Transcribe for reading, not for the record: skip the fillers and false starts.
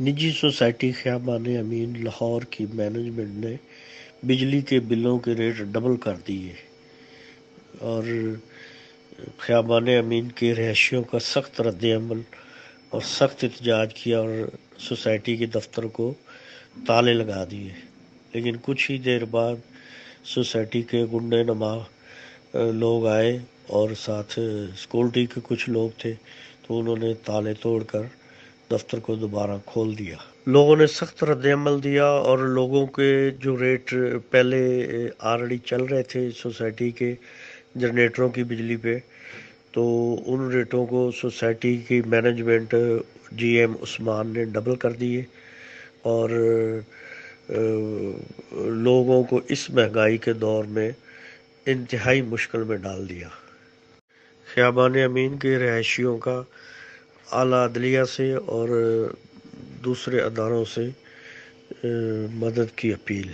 نجی سوسائٹی خیابان امین لاہور کی مینجمنٹ نے بجلی کے بلوں کے ریٹ ڈبل کر دیے اور خیابان امین کے رہائشیوں کا سخت رد عمل اور سخت احتجاج کیا اور سوسائٹی کے دفتر کو تالے لگا دیے، لیکن کچھ ہی دیر بعد سوسائٹی کے گنڈے نما لوگ آئے اور ساتھ سیکورٹی کے کچھ لوگ تھے، تو انہوں نے تالے توڑ کر دفتر کو دوبارہ کھول دیا۔ لوگوں نے سخت رد عمل دیا اور لوگوں کے جو ریٹ پہلے آلریڈی چل رہے تھے سوسائٹی کے جنریٹروں کی بجلی پہ، تو ان ریٹوں کو سوسائٹی کی مینجمنٹ جی ایم عثمان نے ڈبل کر دیے اور لوگوں کو اس مہنگائی کے دور میں انتہائی مشکل میں ڈال دیا۔ خیابان امین کے رہائشیوں کا اعلیٰ عدلیہ سے اور دوسرے اداروں سے مدد کی اپیل۔